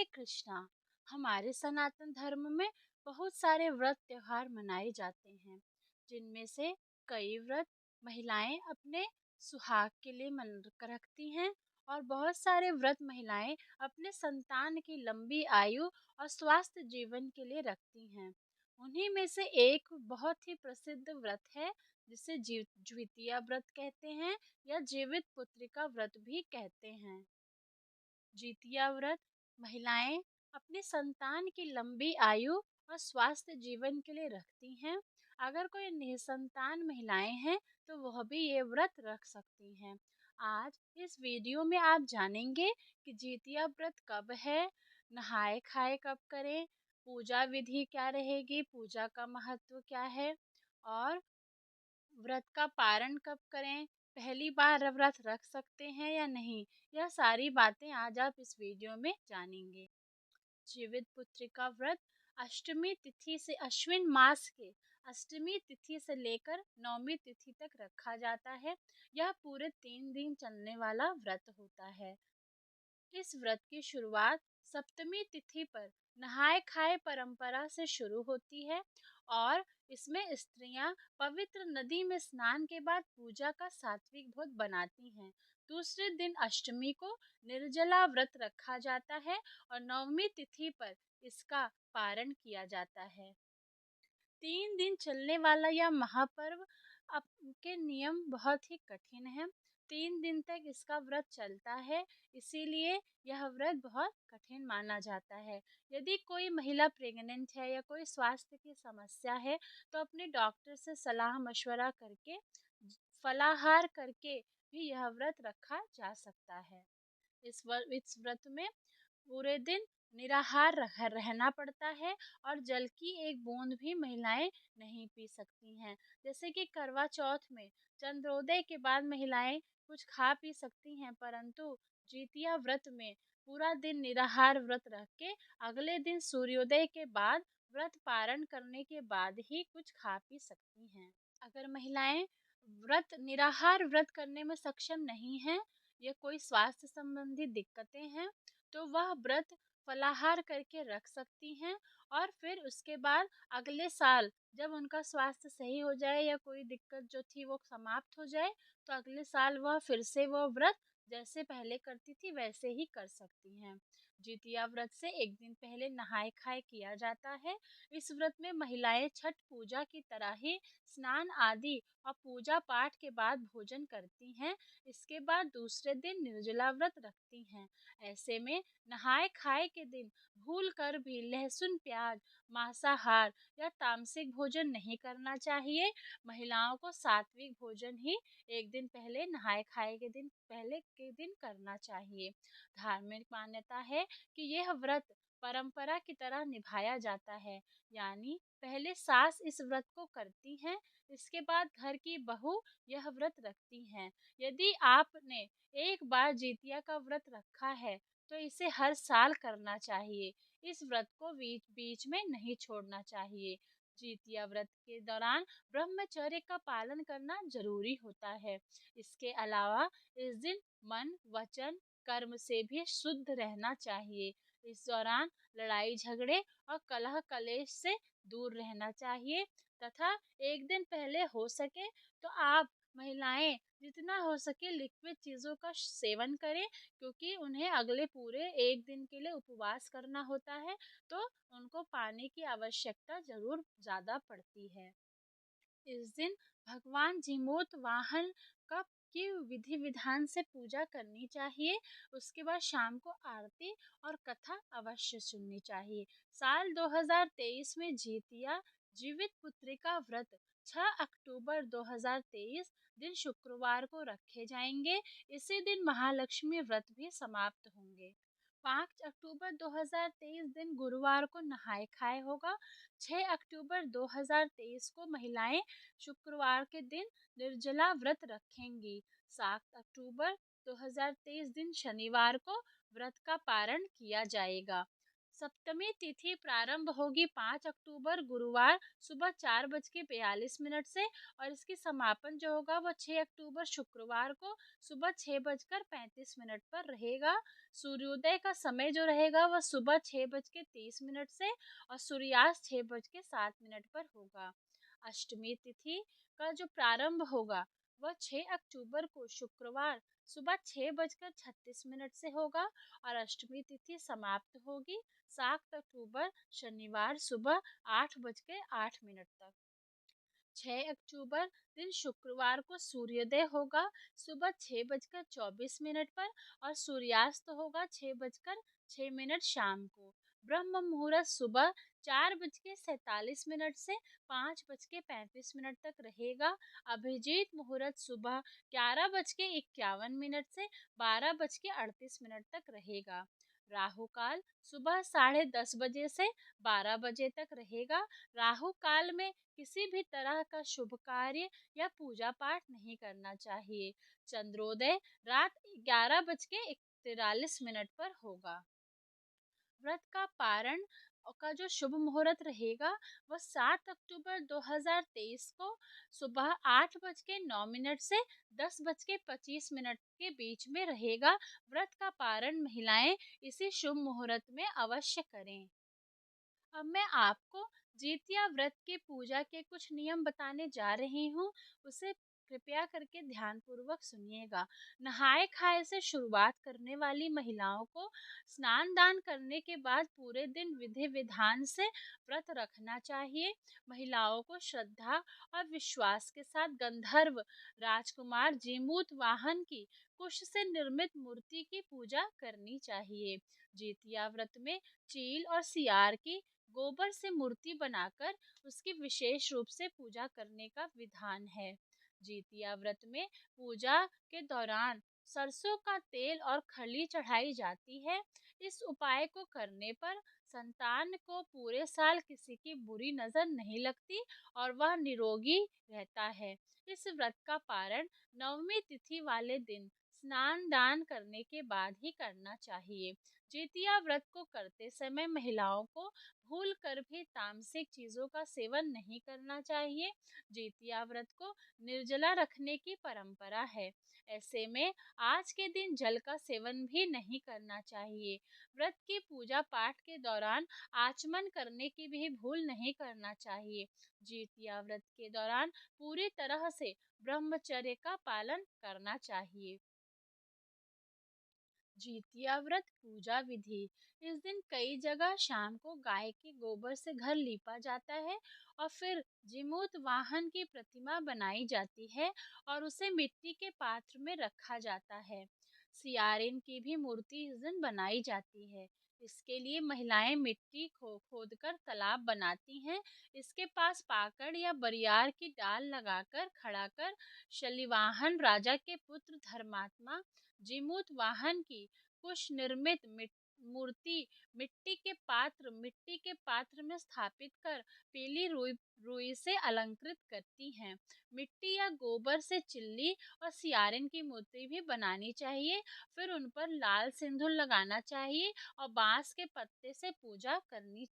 हरे कृष्णा। हमारे सनातन धर्म में बहुत सारे व्रत त्योहार मनाए जाते हैं, जिनमें से कई व्रत महिलाएं अपने सुहाग के लिए मन रखती हैं और बहुत सारे व्रत महिलाएं अपने संतान की लंबी आयु और स्वस्थ जीवन के लिए रखती हैं। उन्हीं में से एक बहुत ही प्रसिद्ध व्रत है, जिसे ज्वितिया व्रत कहते हैं या जीवित पुत्रिका व्रत भी कहते हैं। जितिया व्रत महिलाएं अपने संतान की लंबी आयु और स्वास्थ्य जीवन के लिए रखती हैं। अगर कोई निसंतान महिलाएं हैं तो वह भी ये व्रत रख सकती हैं। आज इस वीडियो में आप जानेंगे कि जितिया व्रत कब है, नहाए खाए कब करें, पूजा विधि क्या रहेगी, पूजा का महत्व क्या है और व्रत का पारण कब करें, पहली बार व्रत रख सकते हैं या नहीं, यह सारी बातें आज आप इस वीडियो में जानेंगे। जीवित पुत्रिका व्रत अष्टमी तिथि से अश्विन मास के अष्टमी तिथि से लेकर नौमी तिथि तक रखा जाता है। यह पूरे 3 दिन चलने वाला व्रत होता है। इस व्रत की शुरुआत सप्तमी तिथि पर नहाए खाए परंपरा से शुरू होती है और इसमें स्त्रियां पवित्र नदी में स्नान के बाद पूजा का सात्विक भोज बनाती हैं। दूसरे दिन अष्टमी को निर्जला व्रत रखा जाता है और नवमी तिथि पर इसका पारण किया जाता है। 3 दिन चलने वाला यह महापर्व के नियम बहुत ही कठिन है। 3 दिन तक इसका व्रत चलता है, इसीलिए यह व्रत बहुत कठिन माना जाता है। यदि कोई महिला प्रेग्नेंट है या कोई स्वास्थ्य की समस्या है तो अपने डॉक्टर से सलाह मशवरा करके फलाहार करके भी यह व्रत रखा जा सकता है। इस व्रत में पूरे दिन निराहार रहना पड़ता है और जल की एक बूंद भी महिलाएं नहीं पी सकती हैं। जैसे कि करवा चौथ में चंद्रोदय के बाद महिलाएं कुछ खा पी सकती हैं, परंतु जितिया व्रत में पूरा दिन निराहार व्रत रख के अगले दिन सूर्योदय के बाद व्रत पारण करने के बाद ही कुछ खा पी सकती हैं। अगर महिलाएं निराहार व्रत करने में सक्षम नहीं हैं या कोई स्वास्थ्य संबंधी दिक्कतें हैं तो वह व्रत फलाहार करके रख सकती हैं और फिर उसके बाद अगले साल जब उनका स्वास्थ्य सही हो जाए या कोई दिक्कत जो थी वो समाप्त हो जाए तो अगले साल वह फिर से वो व्रत जैसे पहले करती थी वैसे ही कर सकती हैं। जितिया व्रत से एक दिन पहले नहाए खाए किया जाता है। इस व्रत में महिलाएं छठ पूजा की तरह ही स्नान आदि और पूजा पाठ के बाद भोजन करती हैं। इसके बाद दूसरे दिन निर्जला व्रत रखती हैं। ऐसे में नहाए खाए के दिन भूल कर भी लहसुन प्याज मांसाहार या तामसिक भोजन नहीं करना चाहिए। महिलाओं को सात्विक भोजन ही एक दिन पहले नहाए खाए के दिन पहले के दिन करना चाहिए। धार्मिक मान्यता है कि यह व्रत परंपरा की तरह निभाया जाता है, यानी पहले सास इस व्रत को करती हैं, इसके बाद घर की बहू यह व्रत रखती हैं। यदि आपने एक बार जितिया का व्रत रखा है तो इसे हर साल करना चाहिए। इस व्रत को बीच बीच में नहीं छोड़ना चाहिए। जितिया व्रत के दौरान ब्रह्मचर्य का पालन करना जरूरी होता है। इसके अलावा इस दिन मन वचन कर्म से भी शुद्ध रहना चाहिए। इस दौरान लड़ाई झगड़े और कलह कलेश से दूर रहना चाहिए तथा एक दिन पहले हो सके तो आप महिलाएं जितना हो सके लिक्विड चीज़ों का सेवन करें, क्योंकि उन्हें अगले पूरे एक दिन के लिए उपवास करना होता है तो उनको पानी की आवश्यकता जरूर ज़्यादा पड़ती है। इस दिन भगवान जीमूत वाहन का की विधि विधान से पूजा करनी चाहिए। उसके बाद शाम को आरती और कथा अवश्य सुननी चाहिए। साल 2023 में जितिया जीवित पुत्रिका व्रत 6 अक्टूबर 2023 दिन शुक्रवार को रखे जाएंगे। इसी दिन महालक्ष्मी व्रत भी समाप्त होंगे। 5 अक्टूबर 2023 दिन गुरुवार को नहाए खाए होगा। 6 अक्टूबर 2023 को महिलाएं शुक्रवार के दिन निर्जला व्रत रखेंगी। 7 अक्टूबर 2023 दिन शनिवार को व्रत का पारण किया जाएगा। सप्तमी तिथि प्रारंभ होगी 5 अक्टूबर गुरुवार सुबह 4:42 से, और इसकी समापन जो होगा वो 6 अक्टूबर शुक्रवार को सुबह 6:35 पर रहेगा। सूर्योदय का समय जो रहेगा वह सुबह 6:30 से और सूर्यास्त 6:07 पर होगा। अष्टमी तिथि का जो प्रारंभ होगा वह 6 अक्टूबर को शुक्रवार सुबह 6:36 से होगा, और अष्टमी तिथि समाप्त होगी 7 अक्टूबर शनिवार सुबह 8:08 तक। 6 अक्टूबर दिन शुक्रवार को सूर्योदय होगा सुबह 6:24 पर और सूर्यास्त होगा 6:06 शाम को। ब्रह्म मुहूर्त सुबह 4:47 से 5:35 तक रहेगा। अभिजीत मुहूर्त सुबह 11:51 से 12:38 तक रहेगा। राहु काल सुबह 10:30 से 12 बजे तक रहेगा। राहु काल में किसी भी तरह का शुभ कार्य या पूजा पाठ नहीं करना चाहिए। चंद्रोदय रात 11:41 पर होगा। व्रत का पारण का जो शुभ मुहूर्त रहेगा वह 7 अक्टूबर 2023 को सुबह 8:09 से 10:25 के बीच में रहेगा। व्रत का पारण महिलाएं इसी शुभ मुहूर्त में अवश्य करें। अब मैं आपको जितिया व्रत की पूजा के कुछ नियम बताने जा रही हूँ, उसे कृपया करके ध्यानपूर्वक सुनिएगा। नहाए खाए से शुरुआत करने वाली महिलाओं को स्नान दान करने के बाद पूरे दिन विधि विधान से व्रत रखना चाहिए। महिलाओं को श्रद्धा और विश्वास के साथ गंधर्व राजकुमार जीमूत वाहन की कुश से निर्मित मूर्ति की पूजा करनी चाहिए। जितिया व्रत में चील और सियार की गोबर से मूर्ति बनाकर उसकी विशेष रूप से पूजा करने का विधान है। जितिया व्रत में पूजा के दौरान सरसों का तेल और खली चढ़ाई जाती है। इस उपाय को करने पर संतान को पूरे साल किसी की बुरी नजर नहीं लगती और वह निरोगी रहता है। इस व्रत का पारण नवमी तिथि वाले दिन स्नान दान करने के बाद ही करना चाहिए। जितिया व्रत को करते समय महिलाओं को भूल कर भी तामसिक चीजों का सेवन नहीं करना चाहिए। जितिया व्रत को निर्जला रखने की परंपरा है। ऐसे में आज के दिन जल का सेवन भी नहीं करना चाहिए। व्रत की पूजा पाठ के दौरान आचमन करने की भी भूल नहीं करना चाहिए। जितिया व्रत के दौरान पूरी तरह से ब्रह्मचर्य का पालन करना चाहिए। जितिया व्रत पूजा विधि। इस दिन कई जगह शाम को गाय के गोबर से घर लीपा जाता है और फिर जीमूत वाहन की प्रतिमा बनाई जाती है और उसे मिट्टी के पात्र में रखा जाता है। सियारिन की भी मूर्ति इस दिन बनाई जाती है। इसके लिए महिलाएं मिट्टी खोदकर तालाब बनाती हैं। इसके पास पाकड़ या बरियार की डाल लगाकर खड़ा कर शलिवाहन राजा के पुत्र धर्मात्मा जीमूत वाहन की कुश निर्मित मूर्ति मिट्टी के पात्र में स्थापित कर पीली रुई से अलंकृत करती हैं। मिट्टी या गोबर से चिल्ली और सियारिन की मूर्ति भी बनानी चाहिए। फिर उन पर लाल सिंदूर लगाना चाहिए और बांस के पत्ते से पूजा करनी